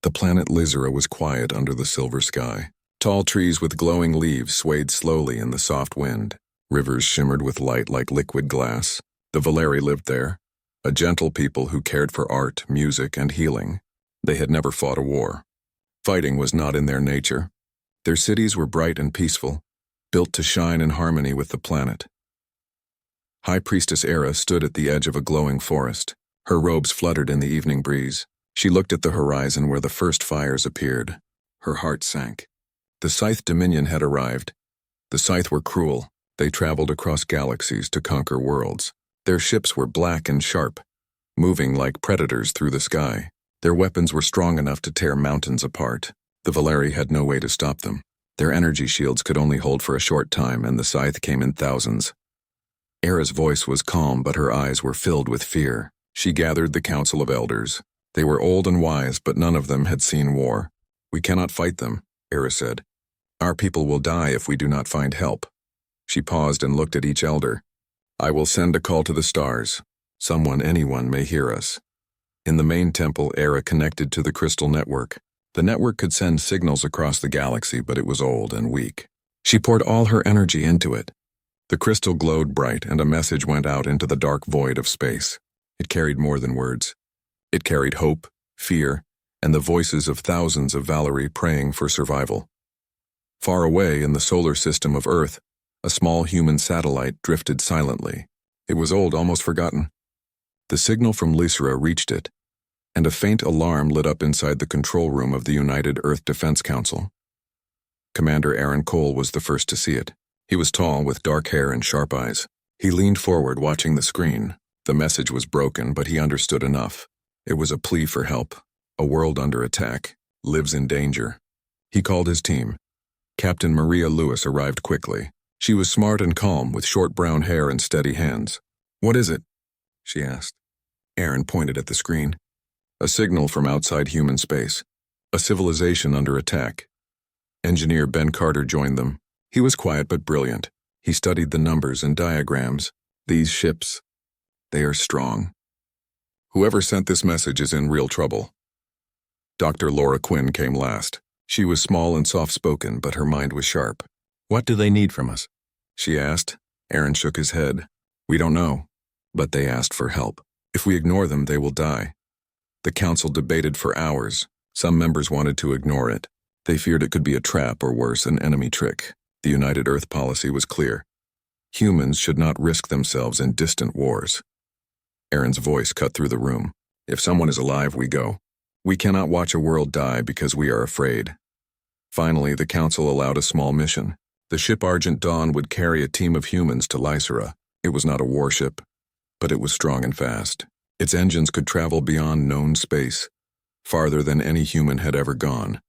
The planet Lizera was quiet under the silver sky. Tall trees with glowing leaves swayed slowly in the soft wind. Rivers shimmered with light like liquid glass. The Valeri lived there, a gentle people who cared for art, music, and healing. They had never fought a war. Fighting was not in their nature. Their cities were bright and peaceful, built to shine in harmony with the planet. High Priestess Era stood at the edge of a glowing forest. Her robes fluttered in the evening breeze. She looked at the horizon where the first fires appeared. Her heart sank. The Scythe Dominion had arrived. The Scythe were cruel. They traveled across galaxies to conquer worlds. Their ships were black and sharp, moving like predators through the sky. Their weapons were strong enough to tear mountains apart. The Valeri had no way to stop them. Their energy shields could only hold for a short time, and the Scythe came in thousands. Era's voice was calm, but her eyes were filled with fear. She gathered the Council of Elders. They were old and wise, but none of them had seen war. "We cannot fight them," Era said. "Our people will die if we do not find help." She paused and looked at each elder. "I will send a call to the stars. Anyone may hear us." In the main temple, Era connected to the crystal network. The network could send signals across the galaxy, but it was old and weak. She poured all her energy into it. The crystal glowed bright, and a message went out into the dark void of space. It carried more than words. It carried hope, fear, and the voices of thousands of Valeri praying for survival. Far away in the solar system of Earth, a small human satellite drifted silently. It was old, almost forgotten. The signal from Lysera reached it, and a faint alarm lit up inside the control room of the United Earth Defense Council. Commander Aaron Cole was the first to see it. He was tall, with dark hair and sharp eyes. He leaned forward, watching the screen. The message was broken, but he understood enough. It was a plea for help. A world under attack, lives in danger. He called his team. Captain Maria Lewis arrived quickly. She was smart and calm, with short brown hair and steady hands. "What is it?" she asked. Aaron pointed at the screen. "A signal from outside human space. A civilization under attack." Engineer Ben Carter joined them. He was quiet but brilliant. He studied the numbers and diagrams. "These ships, they are strong. Whoever sent this message is in real trouble." Dr. Laura Quinn came last. She was small and soft-spoken, but her mind was sharp. "What do they need from us?" she asked. Aaron shook his head. "We don't know, but they asked for help. If we ignore them, they will die." The council debated for hours. Some members wanted to ignore it. They feared it could be a trap or worse, an enemy trick. The United Earth policy was clear. Humans should not risk themselves in distant wars. Aaron's voice cut through the room. "If someone is alive, we go. We cannot watch a world die because we are afraid." Finally, the council allowed a small mission. The ship Argent Dawn would carry a team of humans to Lysera. It was not a warship, but it was strong and fast. Its engines could travel beyond known space, farther than any human had ever gone.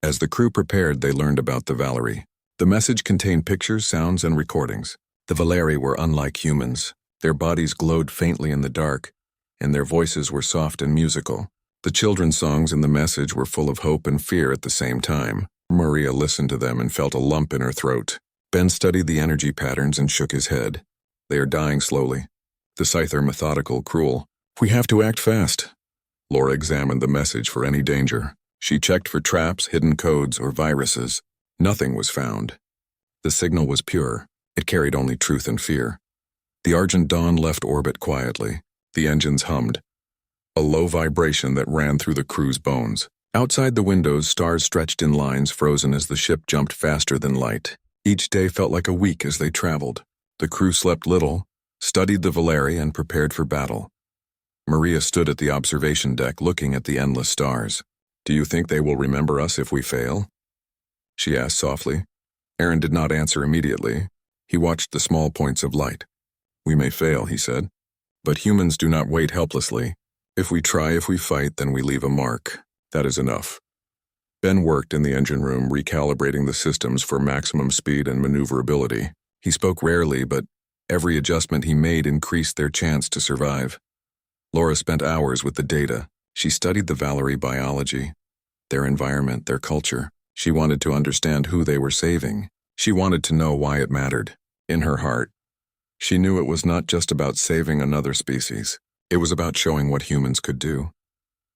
As the crew prepared, they learned about the Valeri. The message contained pictures, sounds, and recordings. The Valeri were unlike humans. Their bodies glowed faintly in the dark, and their voices were soft and musical. The children's songs in the message were full of hope and fear at the same time. Maria listened to them and felt a lump in her throat. Ben studied the energy patterns and shook his head. "They are dying slowly. The Scythe are methodical, cruel. We have to act fast." Laura examined the message for any danger. She checked for traps, hidden codes, or viruses. Nothing was found. The signal was pure. It carried only truth and fear. The Argent Dawn left orbit quietly. The engines hummed, a low vibration that ran through the crew's bones. Outside the windows, stars stretched in lines, frozen as the ship jumped faster than light. Each day felt like a week as they traveled. The crew slept little, studied the Valeri, and prepared for battle. Maria stood at the observation deck, looking at the endless stars. "Do you think they will remember us if we fail?" she asked softly. Aaron did not answer immediately. He watched the small points of light. "We may fail," he said, "but humans do not wait helplessly. If we try, if we fight, then we leave a mark. That is enough." Ben worked in the engine room, recalibrating the systems for maximum speed and maneuverability. He spoke rarely, but every adjustment he made increased their chance to survive. Laura spent hours with the data. She studied the Valeri biology, their environment, their culture. She wanted to understand who they were saving. She wanted to know why it mattered. In her heart, she knew it was not just about saving another species. It was about showing what humans could do.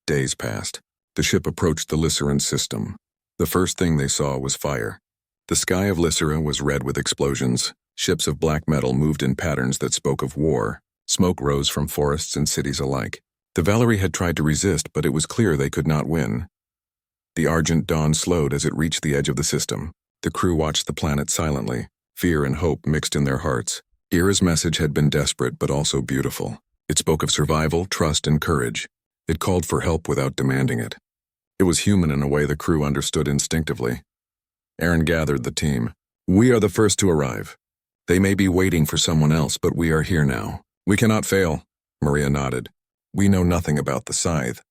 Days passed. The ship approached the Lyceran system. The first thing they saw was fire. The sky of Lycera was red with explosions. Ships of black metal moved in patterns that spoke of war. Smoke rose from forests and cities alike. The Valerie had tried to resist, but it was clear they could not win. The Argent Dawn slowed as it reached the edge of the system. The crew watched the planet silently. Fear and hope mixed in their hearts. Ira's message had been desperate but also beautiful. It spoke of survival, trust, and courage. It called for help without demanding it. It was human in a way the crew understood instinctively. Aaron gathered the team. "We are the first to arrive. They may be waiting for someone else, but we are here now. We cannot fail." Maria nodded. "We know nothing about the Scythe.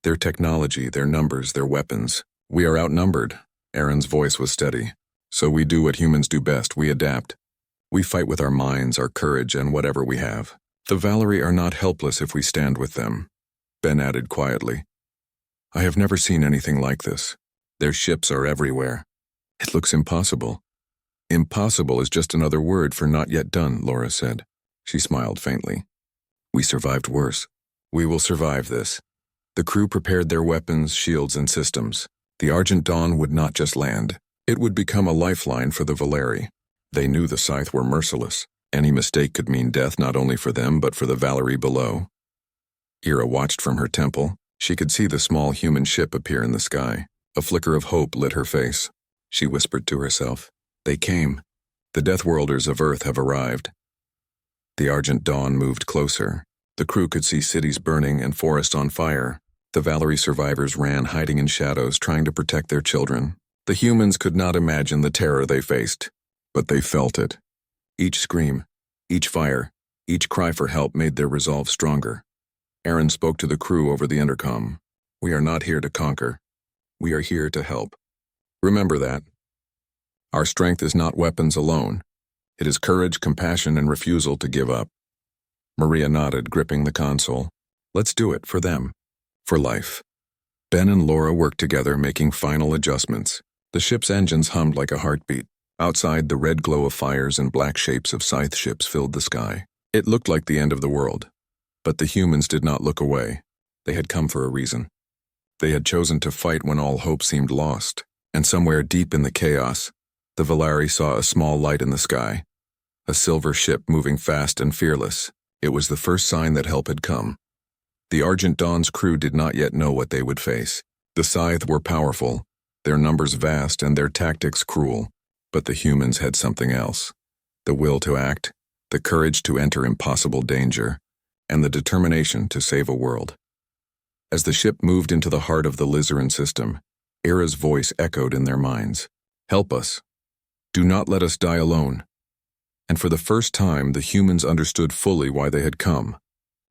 Their technology, their numbers, their weapons. We are outnumbered." Aaron's voice was steady. "So we do what humans do best. We adapt. We fight with our minds, our courage, and whatever we have. The Valerie are not helpless if we stand with them." Ben added quietly. "I have never seen anything like this. Their ships are everywhere. It looks impossible." "Impossible is just another word for not yet done," Laura said. She smiled faintly. "We survived worse. We will survive this." The crew prepared their weapons, shields, and systems. The Argent Dawn would not just land. It would become a lifeline for the Valerie. They knew the Scythe were merciless. Any mistake could mean death not only for them but for the Valerie below. Ira watched from her temple. She could see the small human ship appear in the sky. A flicker of hope lit her face. She whispered to herself, "They came. The Deathworlders of Earth have arrived." The Argent Dawn moved closer. The crew could see cities burning and forests on fire. The Valerie survivors ran, hiding in shadows, trying to protect their children. The humans could not imagine the terror they faced, but they felt it. Each scream, each fire, each cry for help made their resolve stronger. Aaron spoke to the crew over the intercom. "We are not here to conquer. We are here to help. Remember that. Our strength is not weapons alone. It is courage, compassion, and refusal to give up." Maria nodded, gripping the console. "Let's do it for them. For life." Ben and Laura worked together, making final adjustments. The ship's engines hummed like a heartbeat. Outside, the red glow of fires and black shapes of scythe ships filled the sky. It looked like the end of the world. But the humans did not look away. They had come for a reason. They had chosen to fight when all hope seemed lost. And somewhere deep in the chaos, the Valerie saw a small light in the sky. A silver ship moving fast and fearless. It was the first sign that help had come. The Argent Dawn's crew did not yet know what they would face. The Scythe were powerful, their numbers vast, and their tactics cruel. But the humans had something else. The will to act, the courage to enter impossible danger, and the determination to save a world. As the ship moved into the heart of the Lyceran system, Ira's voice echoed in their minds. "Help us. Do not let us die alone." And for the first time, the humans understood fully why they had come.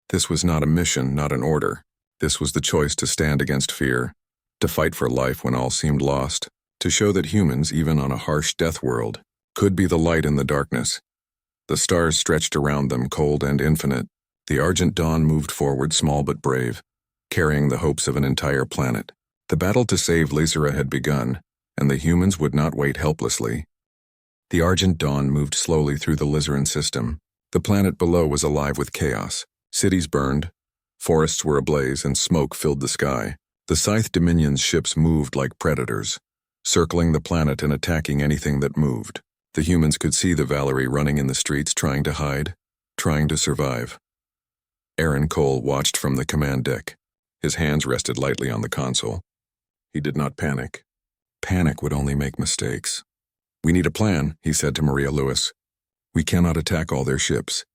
This was not a mission, not an order. This was the choice to stand against fear, to fight for life when all seemed lost, to show that humans, even on a harsh death world, could be the light in the darkness. The stars stretched around them, cold and infinite. The Argent Dawn moved forward, small but brave, carrying the hopes of an entire planet. The battle to save Lycera had begun, and the humans would not wait helplessly. The Argent Dawn moved slowly through the Lyceran system. The planet below was alive with chaos. Cities burned, forests were ablaze, and smoke filled the sky. The Scythe Dominion's ships moved like predators, circling the planet and attacking anything that moved. The humans could see the Valerie running in the streets, trying to hide, trying to survive. Aaron Cole watched from the command deck. His hands rested lightly on the console. He did not panic. Panic would only make mistakes. "We need a plan," he said to Maria Lewis. "We cannot attack all their ships.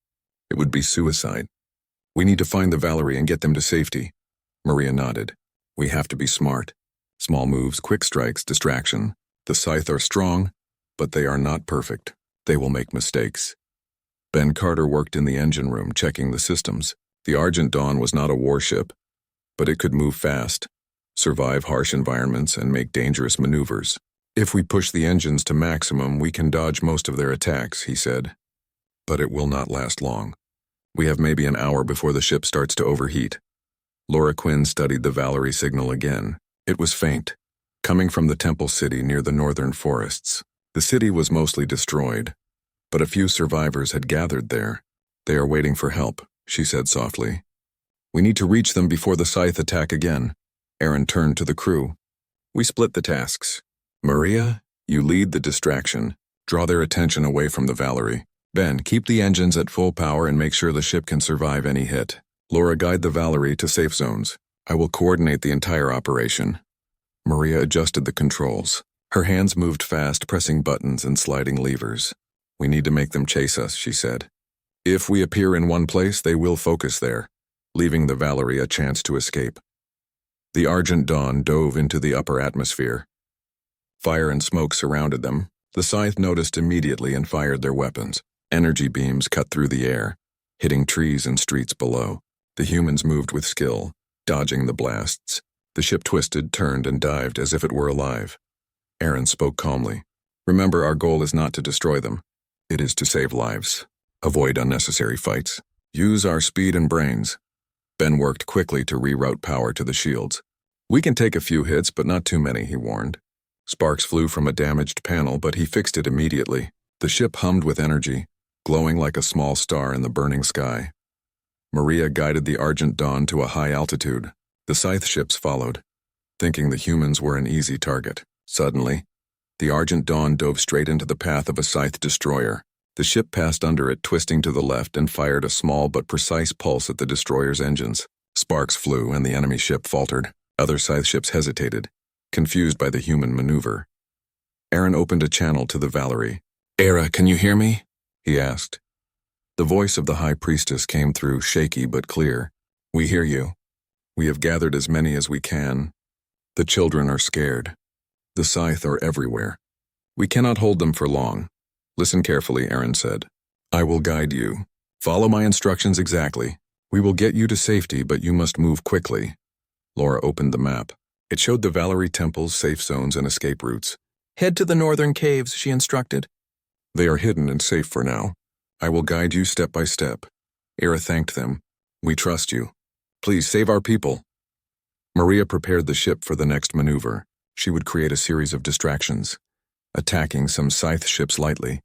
It would be suicide. We need to find the Valerie and get them to safety." Maria nodded. "We have to be smart. Small moves, quick strikes, distraction. The Scythe are strong, but they are not perfect. They will make mistakes." Ben Carter worked in the engine room, checking the systems. The Argent Dawn was not a warship, but it could move fast, survive harsh environments, and make dangerous maneuvers. "If we push the engines to maximum, we can dodge most of their attacks," he said. "But it will not last long. We have maybe an hour before the ship starts to overheat." Laura Quinn studied the Valerie signal again. It was faint, coming from the Temple City near the northern forests. The city was mostly destroyed, but a few survivors had gathered there. "They are waiting for help," she said softly. "We need to reach them before the Scythe attack again." Aaron turned to the crew. We split the tasks. Maria, you lead the distraction. Draw their attention away from the Valerie. Ben, keep the engines at full power and make sure the ship can survive any hit. Laura, guide the Valerie to safe zones. I will coordinate the entire operation. Maria adjusted the controls. Her hands moved fast, pressing buttons and sliding levers. We need to make them chase us, she said. If we appear in one place, they will focus there, leaving the Valerie a chance to escape. The Argent Dawn dove into the upper atmosphere. Fire and smoke surrounded them. The Scythe noticed immediately and fired their weapons. Energy beams cut through the air, hitting trees and streets below. The humans moved with skill, dodging the blasts. The ship twisted, turned, and dived as if it were alive. Aaron spoke calmly. Remember, our goal is not to destroy them. It is to save lives. Avoid unnecessary fights. Use our speed and brains. Ben worked quickly to reroute power to the shields. We can take a few hits, but not too many, he warned. Sparks flew from a damaged panel, but he fixed it immediately. The ship hummed with energy, glowing like a small star in the burning sky. Maria guided the Argent Dawn to a high altitude. The Scythe ships followed, thinking the humans were an easy target. Suddenly, the Argent Dawn dove straight into the path of a Scythe destroyer. The ship passed under it, twisting to the left, and fired a small but precise pulse at the destroyer's engines. Sparks flew, and the enemy ship faltered. Other Scythe ships hesitated, confused by the human maneuver. Aaron opened a channel to the Valerie. "Era, can you hear me?" he asked. The voice of the High Priestess came through, shaky but clear. "We hear you. We have gathered as many as we can. The children are scared. The Scythe are everywhere. We cannot hold them for long. Listen carefully," Aaron said. "I will guide you. Follow my instructions exactly. We will get you to safety, but you must move quickly." Laura opened the map. It showed the Valerie temples, safe zones, and escape routes. "Head to the northern caves," she instructed. "They are hidden and safe for now. I will guide you step by step." Era thanked them. "We trust you. Please save our people." Maria prepared the ship for the next maneuver. She would create a series of distractions, attacking some Scythe ships lightly,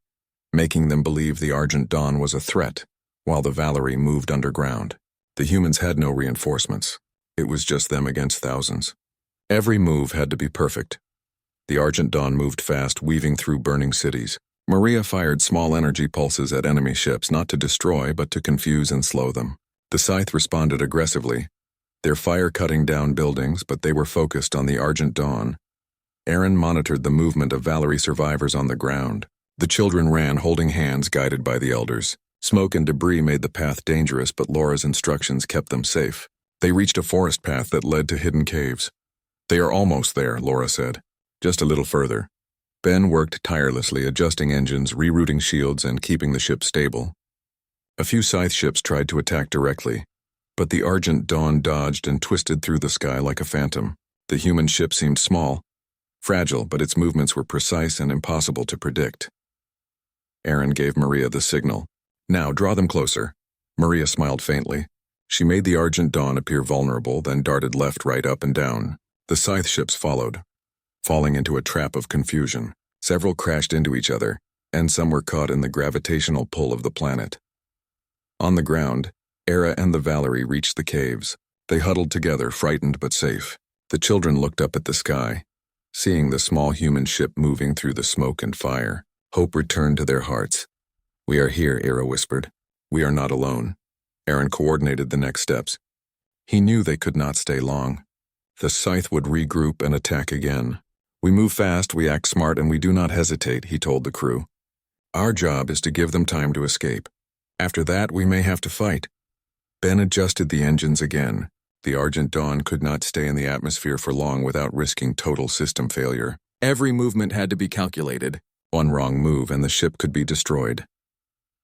making them believe the Argent Dawn was a threat, while the Valerie moved underground. The humans had no reinforcements. It was just them against thousands. Every move had to be perfect. The Argent Dawn moved fast, weaving through burning cities. Maria fired small energy pulses at enemy ships, not to destroy, but to confuse and slow them. The Scythe responded aggressively, their fire cutting down buildings, but they were focused on the Argent Dawn. Aaron monitored the movement of Valerie survivors on the ground. The children ran, holding hands, guided by the elders. Smoke and debris made the path dangerous, but Laura's instructions kept them safe. They reached a forest path that led to hidden caves. "They are almost there," Laura said. "Just a little further." Ben worked tirelessly, adjusting engines, rerouting shields, and keeping the ship stable. A few Scythe ships tried to attack directly, but the Argent Dawn dodged and twisted through the sky like a phantom. The human ship seemed small, fragile, but its movements were precise and impossible to predict. Aaron gave Maria the signal. "Now, draw them closer." Maria smiled faintly. She made the Argent Dawn appear vulnerable, then darted left, right, up, and down. The Scythe ships followed, falling into a trap of confusion. Several crashed into each other, and some were caught in the gravitational pull of the planet. On the ground, Era and the Valerie reached the caves. They huddled together, frightened but safe. The children looked up at the sky, seeing the small human ship moving through the smoke and fire. Hope returned to their hearts. "We are here," Era whispered. "We are not alone." Aaron coordinated the next steps. He knew they could not stay long. The Scythe would regroup and attack again. "We move fast, we act smart, and we do not hesitate," he told the crew. "Our job is to give them time to escape. After that, we may have to fight." Ben adjusted the engines again. The Argent Dawn could not stay in the atmosphere for long without risking total system failure. Every movement had to be calculated. One wrong move and the ship could be destroyed.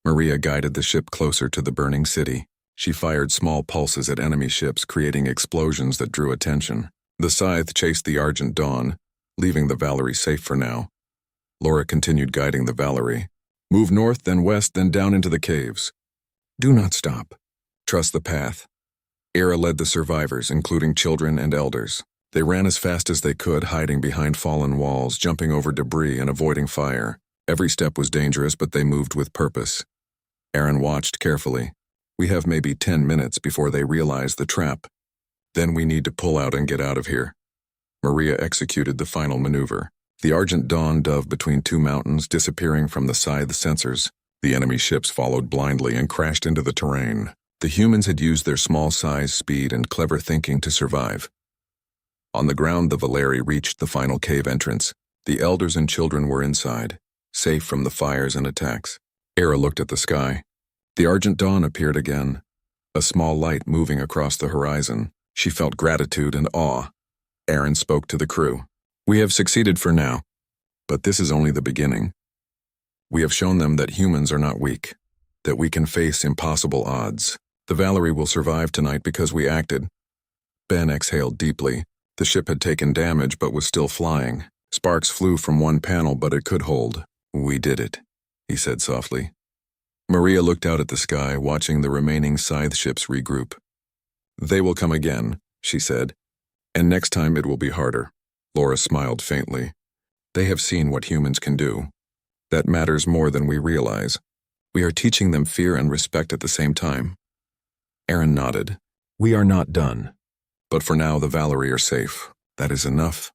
Maria guided the ship closer to the burning city. She fired small pulses at enemy ships, creating explosions that drew attention. The Scythe chased the Argent Dawn, leaving the Valerie safe for now. Laura continued guiding the Valerie. "Move north, then west, then down into the caves. Do not stop. Trust the path." Era led the survivors, including children and elders. They ran as fast as they could, hiding behind fallen walls, jumping over debris, and avoiding fire. Every step was dangerous, but they moved with purpose. Aaron watched carefully. "We have maybe 10 minutes before they realize the trap." Then we need to pull out and get out of here. Maria executed the final maneuver. The Argent Dawn dove between two mountains, disappearing from the scythe sensors. The enemy ships followed blindly and crashed into the terrain. The humans had used their small size, speed, and clever thinking to survive. On the ground, the Valeri reached the final cave entrance. The elders and children were inside, safe from the fires and attacks. Era looked at the sky. The Argent Dawn appeared again, a small light moving across the horizon. She felt gratitude and awe. Aaron spoke to the crew. We have succeeded for now, but this is only the beginning. We have shown them that humans are not weak, that we can face impossible odds. The Valerie will survive tonight because we acted. Ben exhaled deeply. The ship had taken damage but was still flying. Sparks flew from one panel, but it could hold. We did it, he said softly. Maria looked out at the sky, watching the remaining scythe ships regroup. They will come again, she said, and next time it will be harder. Laura smiled faintly. They have seen what humans can do. That matters more than we realize. We are teaching them fear and respect at the same time. Aaron nodded. We are not done. But for now, the Valerie are safe. That is enough.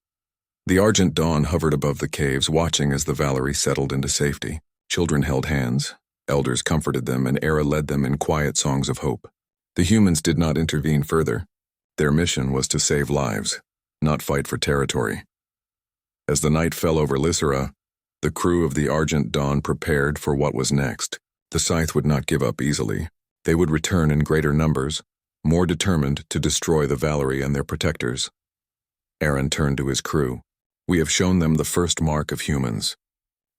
The Argent Dawn hovered above the caves, watching as the Valerie settled into safety. Children held hands. Elders comforted them, and Era led them in quiet songs of hope. The humans did not intervene further. Their mission was to save lives, not fight for territory. As the night fell over Lysera, the crew of the Argent Dawn prepared for what was next. The scythe would not give up easily. They would return in greater numbers, more determined to destroy the Valerie and their protectors. Aaron turned to his crew. We have shown them the first mark of humans.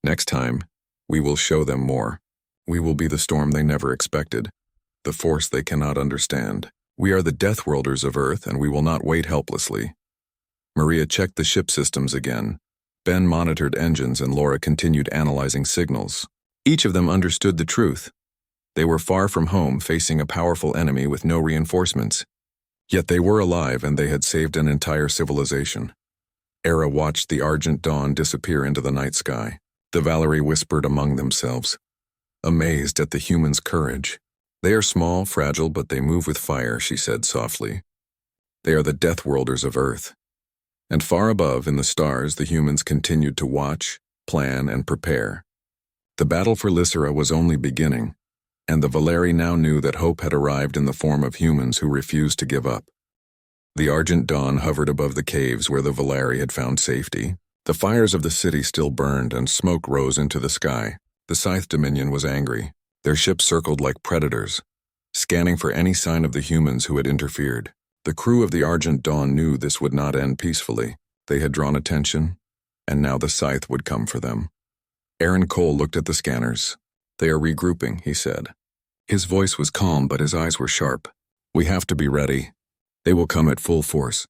Next time, we will show them more. We will be the storm they never expected, the force they cannot understand. We are the Deathworlders of Earth, and we will not wait helplessly. Maria checked the ship systems again. Ben monitored engines, and Laura continued analyzing signals. Each of them understood the truth. They were far from home, facing a powerful enemy with no reinforcements. Yet they were alive, and they had saved an entire civilization. Era watched the Argent Dawn disappear into the night sky. The Valerie whispered among themselves, amazed at the humans' courage. They are small, fragile, but they move with fire, she said softly. They are the Deathworlders of Earth. And far above, in the stars, the humans continued to watch, plan, and prepare. The battle for Lysera was only beginning, and the Valeri now knew that hope had arrived in the form of humans who refused to give up. The Argent Dawn hovered above the caves where the Valeri had found safety. The fires of the city still burned, and smoke rose into the sky. The Scythe Dominion was angry. Their ships circled like predators, scanning for any sign of the humans who had interfered. The crew of the Argent Dawn knew this would not end peacefully. They had drawn attention, and now the Scythe would come for them. Aaron Cole looked at the scanners. They are regrouping, he said. His voice was calm, but his eyes were sharp. We have to be ready. They will come at full force.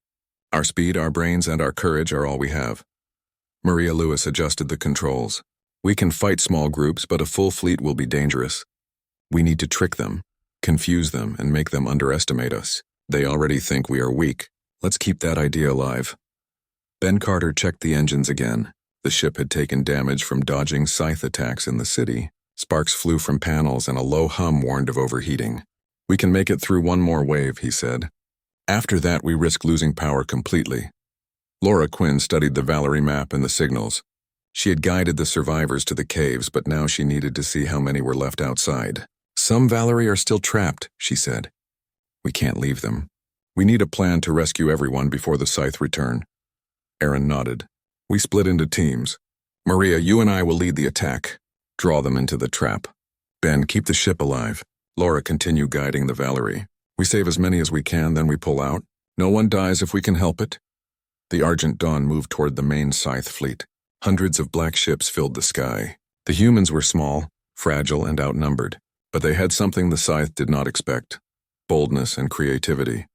Our speed, our brains, and our courage are all we have. Maria Lewis adjusted the controls. We can fight small groups, but a full fleet will be dangerous. We need to trick them, confuse them, and make them underestimate us. They already think we are weak. Let's keep that idea alive. Ben Carter checked the engines again. The ship had taken damage from dodging scythe attacks in the city. Sparks flew from panels, and a low hum warned of overheating. We can make it through one more wave, he said. After that, we risk losing power completely. Laura Quinn studied the Valerie map and the signals. She had guided the survivors to the caves, but now she needed to see how many were left outside. Some Valerie are still trapped, she said. We can't leave them. We need a plan to rescue everyone before the Scythe return. Aaron nodded. We split into teams. Maria, you and I will lead the attack. Draw them into the trap. Ben, keep the ship alive. Laura, continue guiding the Valerie. We save as many as we can, then we pull out. No one dies if we can help it. The Argent Dawn moved toward the main Scythe fleet. Hundreds of black ships filled the sky. The humans were small, fragile, and outnumbered, but they had something the Scythe did not expect: boldness and creativity.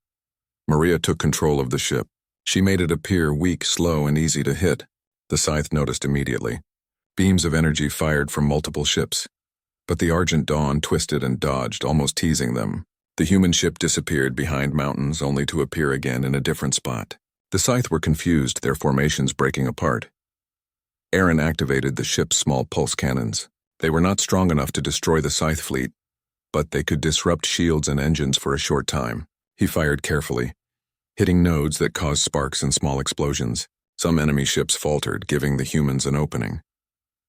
Maria took control of the ship. She made it appear weak, slow, and easy to hit. The Scythe noticed immediately. Beams of energy fired from multiple ships, but the Argent Dawn twisted and dodged, almost teasing them. The human ship disappeared behind mountains, only to appear again in a different spot. The Scythe were confused, their formations breaking apart. Aaron activated the ship's small pulse cannons. They were not strong enough to destroy the Scythe fleet, but they could disrupt shields and engines for a short time. He fired carefully. hitting nodes that caused sparks and small explosions. Some enemy ships faltered, giving the humans an opening.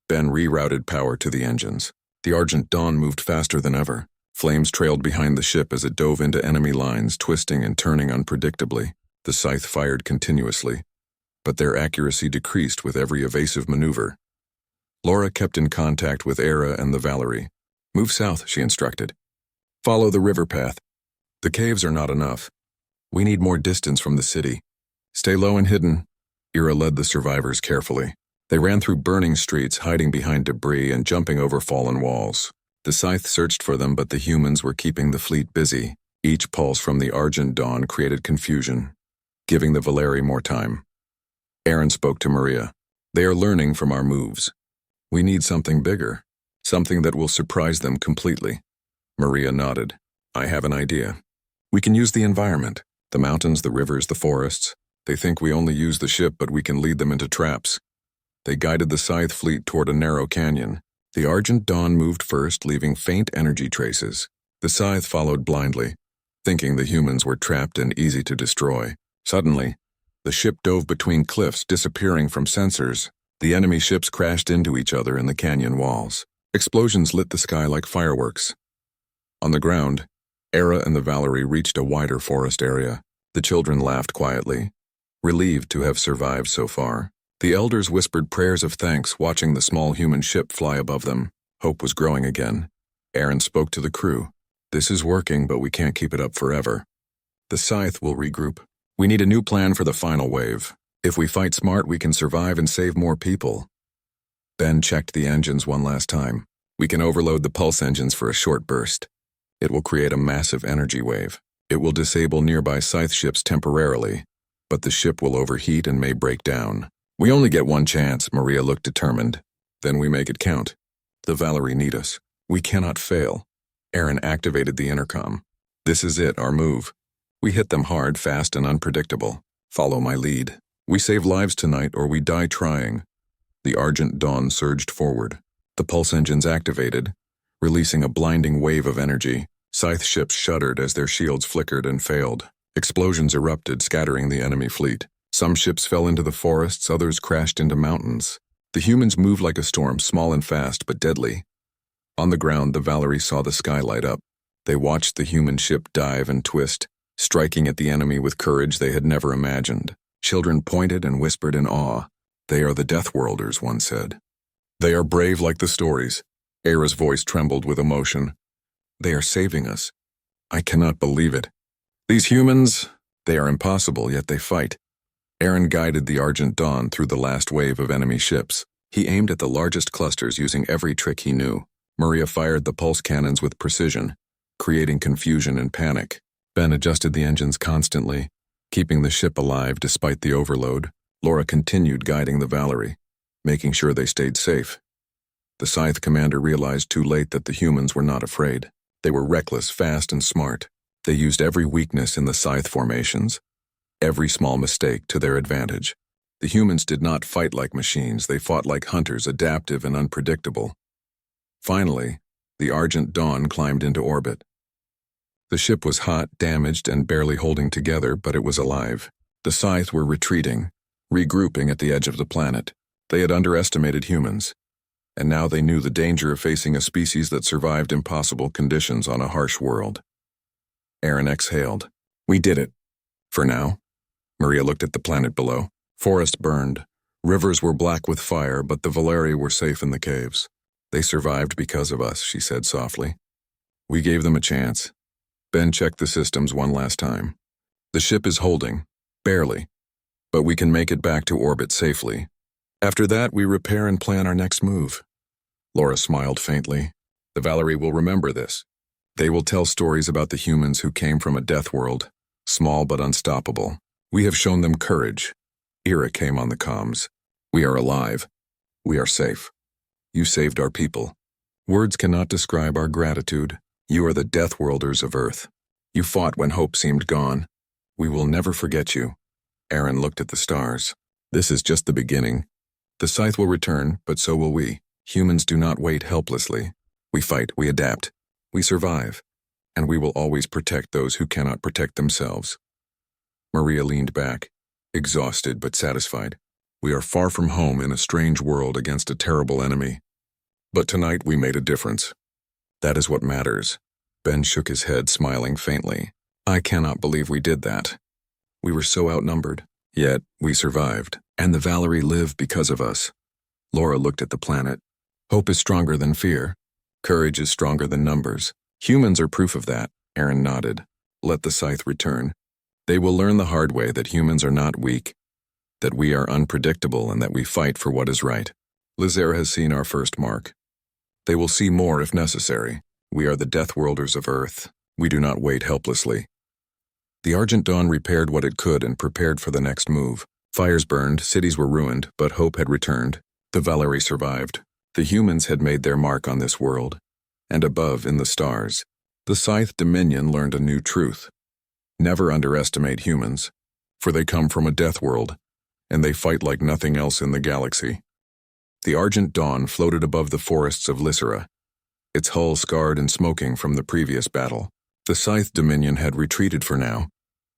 Ben rerouted power to the engines. The Argent Dawn moved faster than ever. Flames trailed behind the ship as it dove into enemy lines, twisting and turning unpredictably. The scythe fired continuously, but their accuracy decreased with every evasive maneuver. Laura kept in contact with Era and the Valerie. "Move south," she instructed. "Follow the river path. The caves are not enough. We need more distance from the city. Stay low and hidden." Era led the survivors carefully. They ran through burning streets, hiding behind debris and jumping over fallen walls. The scythe searched for them, but the humans were keeping the fleet busy. Each pulse from the Argent Dawn created confusion, giving the Valerie more time. Aaron spoke to Maria. "They are learning from our moves. We need something bigger, something that will surprise them completely." Maria nodded. "I have an idea. We can use the environment, the mountains, the rivers, the forests. They think we only use the ship, but we can lead them into traps." They guided the scythe fleet toward a narrow canyon. The Argent Dawn moved first, leaving faint energy traces. The scythe followed blindly, thinking the humans were trapped and easy to destroy. Suddenly, the ship dove between cliffs, disappearing from sensors. The enemy ships crashed into each other in the canyon walls. Explosions lit the sky like fireworks. On the ground, Era and the Valerie reached a wider forest area. The children laughed quietly, relieved to have survived so far. The elders whispered prayers of thanks, watching the small human ship fly above them. Hope was growing again. Aaron spoke to the crew. "This is working, but we can't keep it up forever. The scythe will regroup. We need a new plan for the final wave. If we fight smart, we can survive and save more people." Ben checked the engines one last time. "We can overload the pulse engines for a short burst. It will create a massive energy wave. It will disable nearby scythe ships temporarily, but the ship will overheat and may break down. We only get one chance." Maria looked determined. "Then we make it count. The Valerie need us. We cannot fail." Aaron activated the intercom. "This is it, our move. We hit them hard, fast, and unpredictable. Follow my lead. We save lives tonight or we die trying." The Argent Dawn surged forward. The pulse engines activated, releasing a blinding wave of energy. Scythe ships shuddered as their shields flickered and failed. Explosions erupted, scattering the enemy fleet. Some ships fell into the forests, others crashed into mountains. The humans moved like a storm, small and fast, but deadly. On the ground, the Valerie saw the sky light up. They watched the human ship dive and twist, striking at the enemy with courage they had never imagined. Children pointed and whispered in awe. "They are the Deathworlders," one said. "They are brave like the stories." Era's voice trembled with emotion. "They are saving us. I cannot believe it. These humans, they are impossible, yet they fight." Aaron guided the Argent Dawn through the last wave of enemy ships. He aimed at the largest clusters using every trick he knew. Maria fired the pulse cannons with precision, creating confusion and panic. Ben adjusted the engines constantly, keeping the ship alive despite the overload. Laura continued guiding the Valerie, making sure they stayed safe. The scythe commander realized too late that the humans were not afraid. They were reckless, fast, and smart. They used every weakness in the scythe formations, every small mistake to their advantage. The humans did not fight like machines, they fought like hunters, adaptive and unpredictable. Finally, the Argent Dawn climbed into orbit. The ship was hot, damaged, and barely holding together, but it was alive. The scythe were retreating, regrouping at the edge of the planet. They had underestimated humans, and now they knew the danger of facing a species that survived impossible conditions on a harsh world. Aaron exhaled. "We did it. For now." Maria looked at the planet below. Forest burned. Rivers were black with fire, but the Valerie were safe in the caves. "They survived because of us," she said softly. "We gave them a chance." Ben checked the systems one last time. "The ship is holding, barely, but we can make it back to orbit safely. After that, we repair and plan our next move." Laura smiled faintly. "The Valerie will remember this. They will tell stories about the humans who came from a death world, small but unstoppable. We have shown them courage." Era came on the comms. "We are alive. We are safe. You saved our people. Words cannot describe our gratitude. You are the Deathworlders of Earth. You fought when hope seemed gone. We will never forget you." Aaron looked at the stars. "This is just the beginning. The scythe will return, but so will we. Humans do not wait helplessly. We fight, we adapt, we survive, and we will always protect those who cannot protect themselves." Maria leaned back, exhausted but satisfied. We are far from home in a strange world against a terrible enemy. But tonight we made a difference. That is what matters. Ben shook his head, smiling faintly. I cannot believe we did that. We were so outnumbered. Yet, we survived, and the Valerie live because of us. Laura looked at the planet. Hope is stronger than fear. Courage is stronger than numbers. Humans are proof of that, Aaron nodded. Let the scythe return. They will learn the hard way that humans are not weak, that we are unpredictable, and that we fight for what is right. Lizera has seen our first mark. They will see more if necessary. We are the Deathworlders of Earth. We do not wait helplessly. The Argent Dawn repaired what it could and prepared for the next move. Fires burned, cities were ruined, but hope had returned. The Valerie survived. The humans had made their mark on this world. And above, in the stars, the Scythe Dominion learned a new truth. Never underestimate humans, for they come from a death world, and they fight like nothing else in the galaxy. The Argent Dawn floated above the forests of Lysera, its hull scarred and smoking from the previous battle. The Scythe Dominion had retreated for now,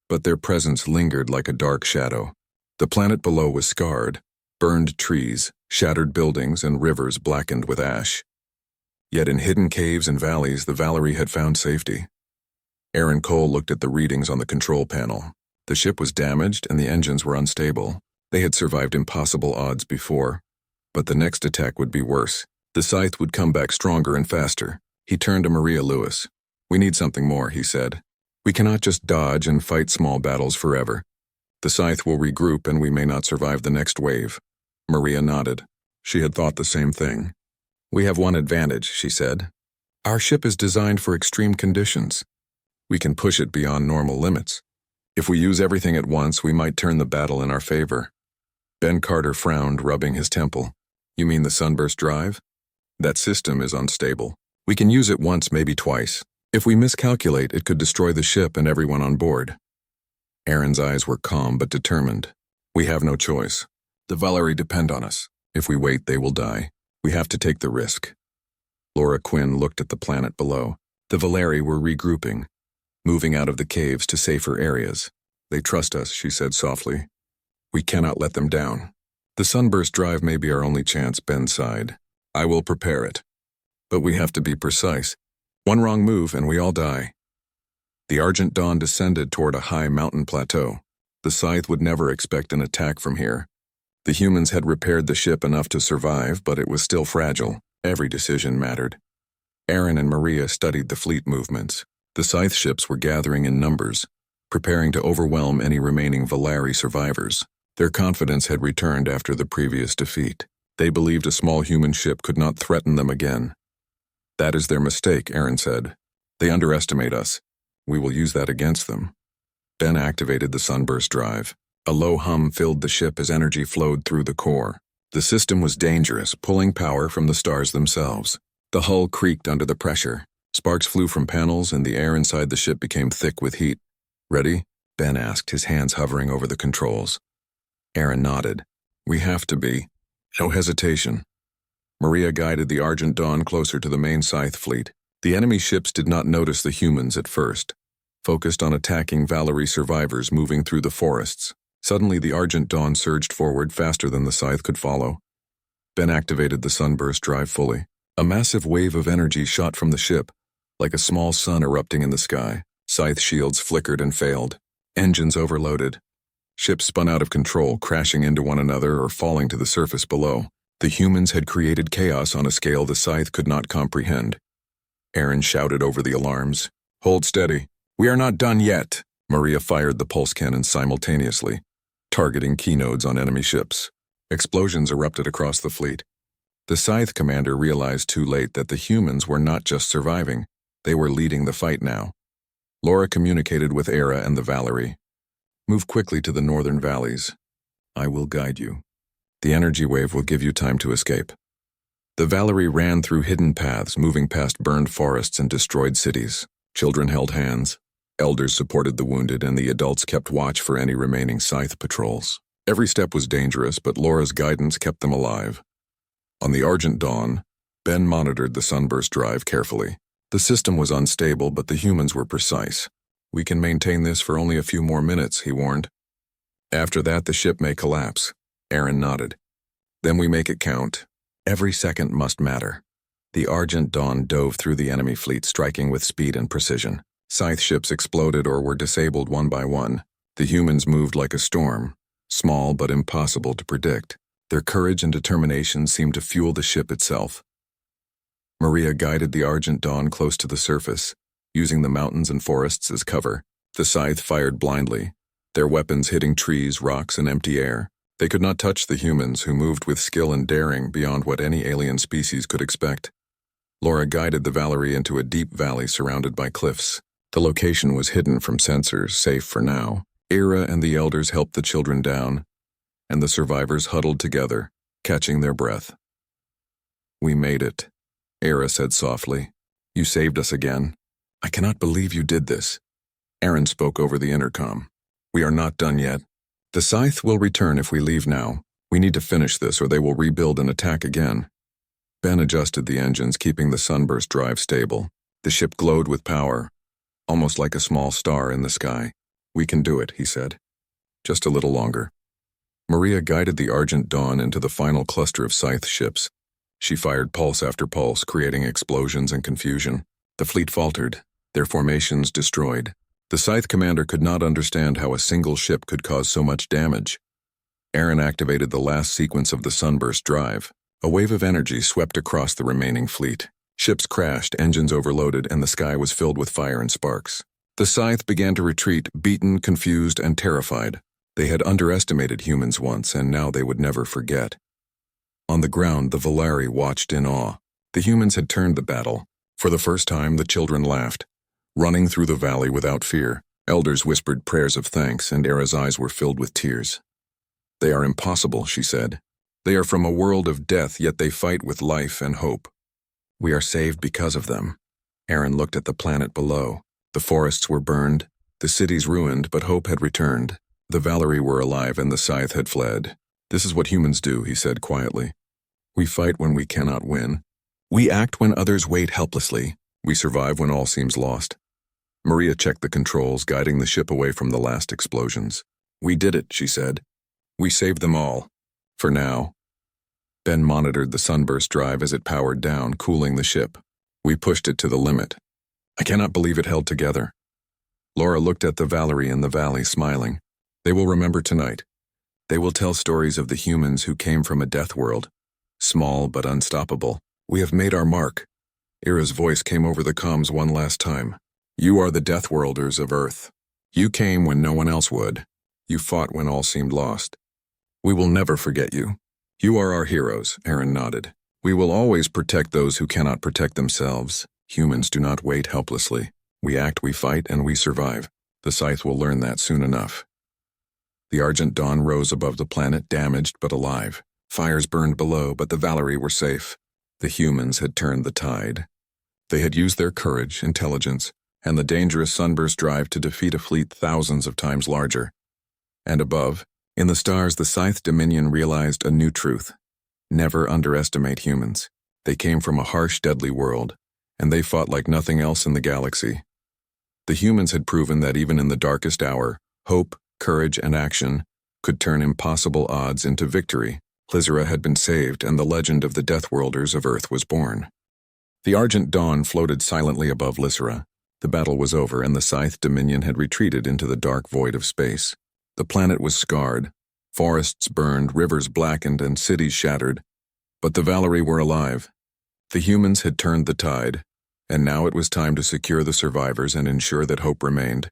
but their presence lingered like a dark shadow. The planet below was scarred, burned trees, shattered buildings, and rivers blackened with ash. Yet in hidden caves and valleys, the Valerie had found safety. Aaron Cole looked at the readings on the control panel. The ship was damaged and the engines were unstable. They had survived impossible odds before, but the next attack would be worse. The scythe would come back stronger and faster. He turned to Maria Lewis. We need something more, he said. We cannot just dodge and fight small battles forever. The scythe will regroup and we may not survive the next wave. Maria nodded. She had thought the same thing. We have one advantage, she said. Our ship is designed for extreme conditions. We can push it beyond normal limits. If we use everything at once, we might turn the battle in our favor. Ben Carter frowned, rubbing his temple. You mean the sunburst drive? That system is unstable. We can use it once, maybe twice. If we miscalculate, it could destroy the ship and everyone on board. Aaron's eyes were calm but determined. We have no choice. The Valerie depend on us. If we wait, they will die. We have to take the risk. Laura Quinn looked at the planet below. The Valerie were regrouping, moving out of the caves to safer areas. They trust us, she said softly. We cannot let them down. The sunburst drive may be our only chance, Ben sighed. I will prepare it. But we have to be precise. One wrong move and we all die. The Argent Dawn descended toward a high mountain plateau. The scythe would never expect an attack from here. The humans had repaired the ship enough to survive, but it was still fragile. Every decision mattered. Aaron and Maria studied the fleet movements. The scythe ships were gathering in numbers, preparing to overwhelm any remaining Valerie survivors. Their confidence had returned after the previous defeat. They believed a small human ship could not threaten them again. That is their mistake, Aaron said. They underestimate us. We will use that against them. Ben activated the sunburst drive. A low hum filled the ship as energy flowed through the core. The system was dangerous, pulling power from the stars themselves. The hull creaked under the pressure. Sparks flew from panels and the air inside the ship became thick with heat. Ready? Ben asked, his hands hovering over the controls. Aaron nodded. We have to be. No hesitation. Maria guided the Argent Dawn closer to the main scythe fleet. The enemy ships did not notice the humans at first, focused on attacking Valerie survivors moving through the forests. Suddenly, the Argent Dawn surged forward faster than the scythe could follow. Ben activated the sunburst drive fully. A massive wave of energy shot from the ship, like a small sun erupting in the sky. Scythe shields flickered and failed. Engines overloaded. Ships spun out of control, crashing into one another or falling to the surface below. The humans had created chaos on a scale the scythe could not comprehend. Aaron shouted over the alarms. Hold steady. We are not done yet. Maria fired the pulse cannons simultaneously, targeting keynodes on enemy ships. Explosions erupted across the fleet. The scythe commander realized too late that the humans were not just surviving, they were leading the fight now. Laura communicated with Era and the Valerie. Move quickly to the northern valleys. I will guide you. The energy wave will give you time to escape. The Valerie ran through hidden paths, moving past burned forests and destroyed cities. Children held hands. Elders supported the wounded, and the adults kept watch for any remaining scythe patrols. Every step was dangerous, but Laura's guidance kept them alive. On the Argent Dawn, Ben monitored the sunburst drive carefully. The system was unstable, but the humans were precise. We can maintain this for only a few more minutes, he warned. After that, the ship may collapse. Aaron nodded. Then we make it count. Every second must matter. The Argent Dawn dove through the enemy fleet, striking with speed and precision. Scythe ships exploded or were disabled one by one. The humans moved like a storm, small but impossible to predict. Their courage and determination seemed to fuel the ship itself. Maria guided the Argent Dawn close to the surface, using the mountains and forests as cover. The Scythe fired blindly, their weapons hitting trees, rocks, and empty air. They could not touch the humans, who moved with skill and daring beyond what any alien species could expect. Laura guided the Valerie into a deep valley surrounded by cliffs. The location was hidden from sensors, safe for now. Ira and the elders helped the children down, and the survivors huddled together, catching their breath. "We made it," Ira said softly. "You saved us again. I cannot believe you did this." Aaron spoke over the intercom. "We are not done yet. The Scythe will return if we leave now. We need to finish this or they will rebuild and attack again." Ben adjusted the engines, keeping the sunburst drive stable. The ship glowed with power, almost like a small star in the sky. "We can do it," he said. "Just a little longer." Maria guided the Argent Dawn into the final cluster of Scythe ships. She fired pulse after pulse, creating explosions and confusion. The fleet faltered, their formations destroyed. The Scythe commander could not understand how a single ship could cause so much damage. Aaron activated the last sequence of the sunburst drive. A wave of energy swept across the remaining fleet. Ships crashed, engines overloaded, and the sky was filled with fire and sparks. The Scythe began to retreat, beaten, confused, and terrified. They had underestimated humans once, and now they would never forget. On the ground, the Valerie watched in awe. The humans had turned the battle. For the first time, the children laughed, running through the valley without fear. Elders whispered prayers of thanks, and Era's eyes were filled with tears. "They are impossible," she said. "They are from a world of death, yet they fight with life and hope. We are saved because of them." Aaron looked at the planet below. The forests were burned, the cities ruined, but hope had returned. The Valerie were alive and the Scythe had fled. "This is what humans do," he said quietly. "We fight when we cannot win. We act when others wait helplessly. We survive when all seems lost." Maria checked the controls, guiding the ship away from the last explosions. "We did it," she said. "We saved them all. For now." Ben monitored the sunburst drive as it powered down, cooling the ship. "We pushed it to the limit. I cannot believe it held together." Laura looked at the Valerie in the valley, smiling. "They will remember tonight. They will tell stories of the humans who came from a death world, small but unstoppable. We have made our mark." Ira's voice came over the comms one last time. "You are the Deathworlders of Earth. You came when no one else would. You fought when all seemed lost. We will never forget you. You are our heroes," Aaron nodded. "We will always protect those who cannot protect themselves. Humans do not wait helplessly. We act, we fight, and we survive. The Scythe will learn that soon enough." The Argent Dawn rose above the planet, damaged but alive. Fires burned below, but the Valerie were safe. The humans had turned the tide. They had used their courage, intelligence, and the dangerous sunburst drive to defeat a fleet thousands of times larger. And above, in the stars, the Scythe Dominion realized a new truth. Never underestimate humans. They came from a harsh, deadly world, and they fought like nothing else in the galaxy. The humans had proven that even in the darkest hour, hope, courage, and action could turn impossible odds into victory. Lysera had been saved, and the legend of the Deathworlders of Earth was born. The Argent Dawn floated silently above Lysera. The battle was over, and the Scythe Dominion had retreated into the dark void of space. The planet was scarred, forests burned, rivers blackened, and cities shattered. But the Valerie were alive. The humans had turned the tide, and now it was time to secure the survivors and ensure that hope remained.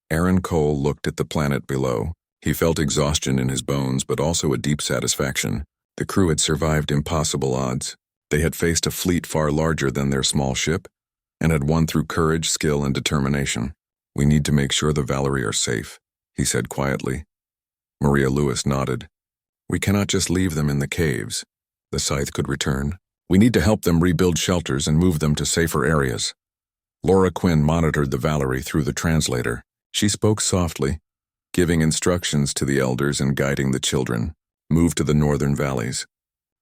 Aaron Cole looked at the planet below. He felt exhaustion in his bones, but also a deep satisfaction. The crew had survived impossible odds. They had faced a fleet far larger than their small ship, and had won through courage, skill, and determination. "We need to make sure the Valerie are safe," he said quietly. Maria Lewis nodded. "We cannot just leave them in the caves. The Scythe could return. We need to help them rebuild shelters and move them to safer areas." Laura Quinn monitored the Valerie through the translator. She spoke softly, giving instructions to the elders and guiding the children. "Move to the northern valleys.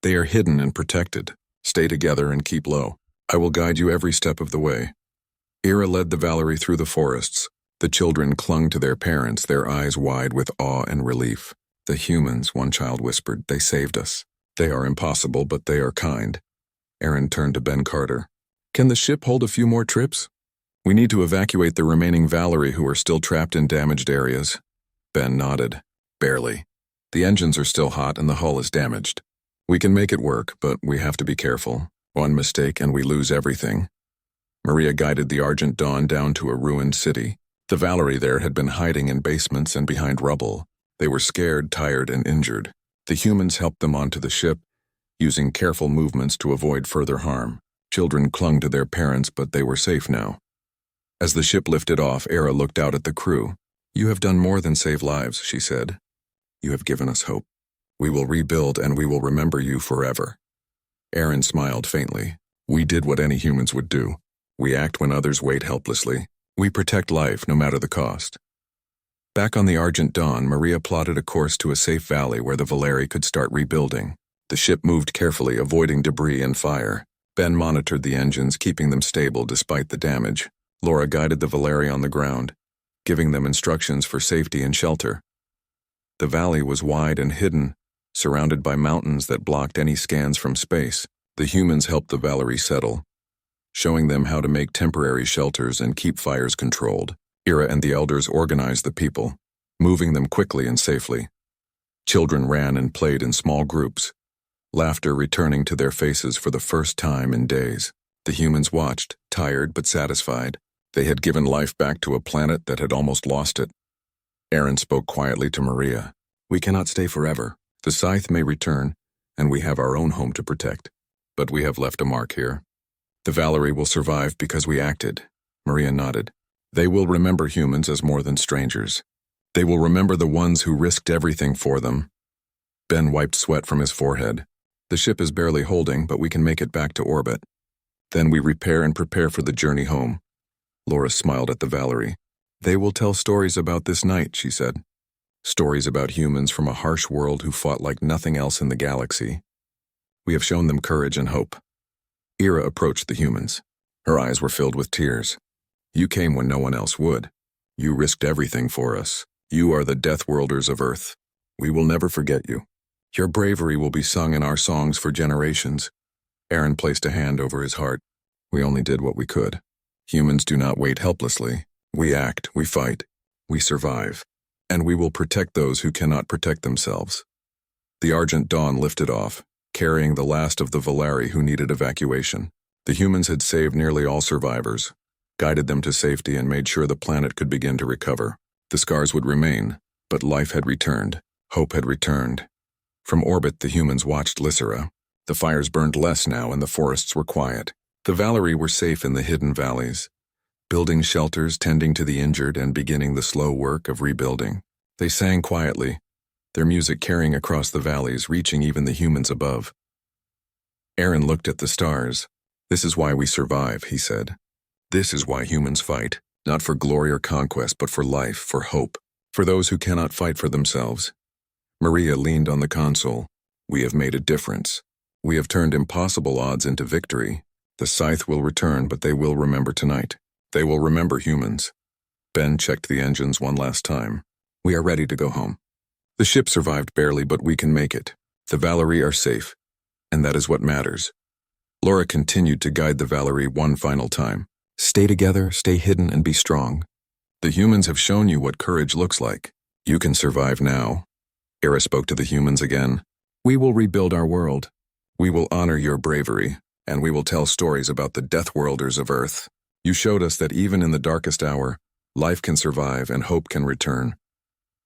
They are hidden and protected. Stay together and keep low. I will guide you every step of the way." Ira led the Valerie through the forests, The children clung to their parents, their eyes wide with awe and relief. The humans, one child whispered, they saved us. They are impossible, but they are kind. Aaron turned to Ben Carter. Can the ship hold a few more trips? We need to evacuate the remaining Valerie who are still trapped in damaged areas. Ben nodded. Barely. The engines are still hot and the hull is damaged. We can make it work, but we have to be careful. One mistake and we lose everything. Maria guided the Argent Dawn down to a ruined city. The Valerie there had been hiding in basements and behind rubble. They were scared, tired, and injured. The humans helped them onto the ship, using careful movements to avoid further harm. Children clung to their parents, but they were safe now. As the ship lifted off, Era looked out at the crew. You have done more than save lives, she said. You have given us hope. We will rebuild and we will remember you forever. Aaron smiled faintly. We did what any humans would do. We act when others wait helplessly. We protect life, no matter the cost. Back on the Argent Dawn, Maria plotted a course to a safe valley where the Valerie could start rebuilding. The ship moved carefully, avoiding debris and fire. Ben monitored the engines, keeping them stable despite the damage. Laura guided the Valerie on the ground, giving them instructions for safety and shelter. The valley was wide and hidden, surrounded by mountains that blocked any scans from space. The humans helped the Valerie settle, showing them how to make temporary shelters and keep fires controlled. Ira and the elders organized the people, moving them quickly and safely. Children ran and played in small groups, laughter returning to their faces for the first time in days. The humans watched, tired but satisfied. They had given life back to a planet that had almost lost it. Aaron spoke quietly to Maria. We cannot stay forever. The scythe may return, and we have our own home to protect. But we have left a mark here. The Valerie will survive because we acted. Maria nodded. They will remember humans as more than strangers. They will remember the ones who risked everything for them. Ben wiped sweat from his forehead. The ship is barely holding, but we can make it back to orbit. Then we repair and prepare for the journey home. Laura smiled at the Valerie. They will tell stories about this night, she said. Stories about humans from a harsh world who fought like nothing else in the galaxy. We have shown them courage and hope. Ira approached the humans. Her eyes were filled with tears. You came when no one else would. You risked everything for us. You are the Deathworlders of Earth. We will never forget you. Your bravery will be sung in our songs for generations. Aaron placed a hand over his heart. We only did what we could. Humans do not wait helplessly. We act, we fight, we survive, and we will protect those who cannot protect themselves. The Argent Dawn lifted off, carrying the last of the Valerie who needed evacuation. The humans had saved nearly all survivors, guided them to safety, and made sure the planet could begin to recover. The scars would remain, but life had returned. Hope had returned. From orbit, the humans watched Lysera. The fires burned less now and the forests were quiet. The Valerie were safe in the hidden valleys, building shelters, tending to the injured, and beginning the slow work of rebuilding. They sang quietly, their music carrying across the valleys, reaching even the humans above. Aaron looked at the stars. This is why we survive, he said. This is why humans fight, not for glory or conquest, but for life, for hope, for those who cannot fight for themselves. Maria leaned on the console. We have made a difference. We have turned impossible odds into victory. The scythe will return, but they will remember tonight. They will remember humans. Ben checked the engines one last time. We are ready to go home. The ship survived barely, but we can make it. The Valerie are safe, and that is what matters. Laura continued to guide the Valerie one final time. Stay together, stay hidden, and be strong. The humans have shown you what courage looks like. You can survive now. Era spoke to the humans again. We will rebuild our world. We will honor your bravery, and we will tell stories about the Deathworlders of Earth. You showed us that even in the darkest hour, life can survive and hope can return.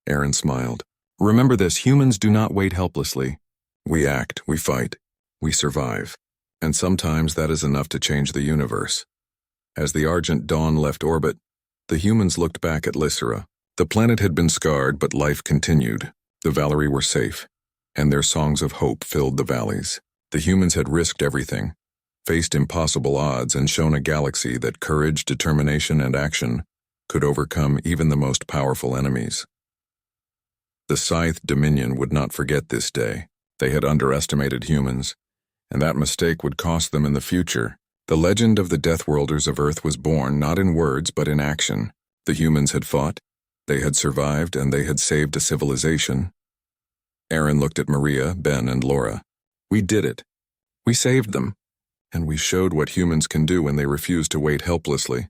Aaron smiled. Remember this, humans do not wait helplessly. We act, we fight, we survive. And sometimes that is enough to change the universe. As the Argent Dawn left orbit, the humans looked back at Lysera. The planet had been scarred, but life continued. The Valerie were safe, and their songs of hope filled the valleys. The humans had risked everything, faced impossible odds, and shown a galaxy that courage, determination, and action could overcome even the most powerful enemies. The Scythe Dominion would not forget this day. They had underestimated humans, and that mistake would cost them in the future. The legend of the Deathworlders of Earth was born not in words but in action. The humans had fought, they had survived, and they had saved a civilization. Aaron looked at Maria, Ben, and Laura. We did it. We saved them. And we showed what humans can do when they refuse to wait helplessly.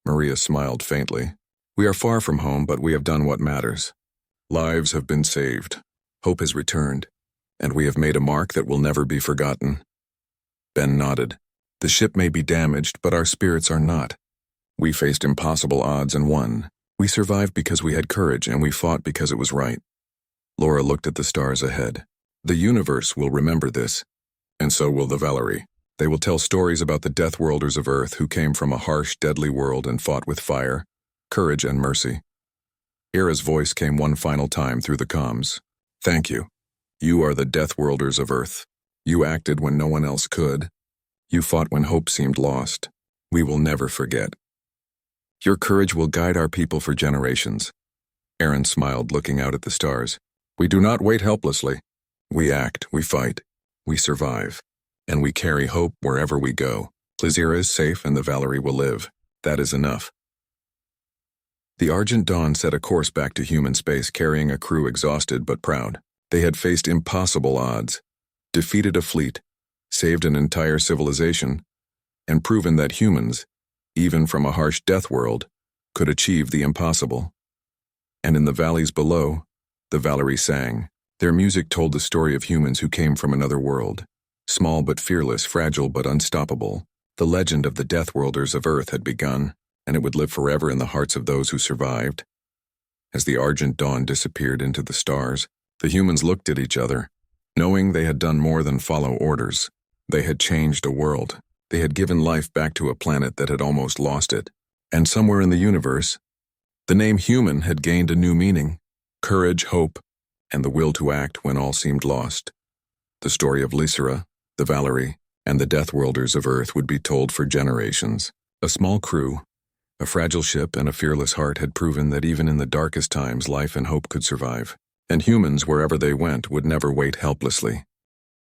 Maria smiled faintly. We are far from home, but we have done what matters. Lives have been saved. Hope has returned. And we have made a mark that will never be forgotten. Ben nodded. The ship may be damaged, but our spirits are not. We faced impossible odds and won. We survived because we had courage, and we fought because it was right. Laura looked at the stars ahead. The universe will remember this, and so will the Valerie. They will tell stories about the Deathworlders of Earth who came from a harsh, deadly world and fought with fire, courage, and mercy. Ira's voice came one final time through the comms. Thank you. You are the Deathworlders of Earth. You acted when no one else could. You fought when hope seemed lost. We will never forget. Your courage will guide our people for generations. Aaron smiled, looking out at the stars. We do not wait helplessly. We act, we fight, we survive, and we carry hope wherever we go. Ira is safe and the Valerie will live. That is enough. The Argent Dawn set a course back to human space, carrying a crew exhausted but proud. They had faced impossible odds, defeated a fleet, saved an entire civilization, and proven that humans, even from a harsh death world, could achieve the impossible. And in the valleys below, the Valerie sang. Their music told the story of humans who came from another world. Small but fearless, fragile but unstoppable, the legend of the Deathworlders of Earth had begun, and it would live forever in the hearts of those who survived. As the Argent Dawn disappeared into the stars, the humans looked at each other, knowing they had done more than follow orders. They had changed a world. They had given life back to a planet that had almost lost it. And somewhere in the universe, the name human had gained a new meaning: courage, hope, and the will to act when all seemed lost. The story of Lysera, the Valerie, and the Deathworlders of Earth would be told for generations. A small crew, a fragile ship, and a fearless heart had proven that even in the darkest times life and hope could survive. And humans, wherever they went, would never wait helplessly.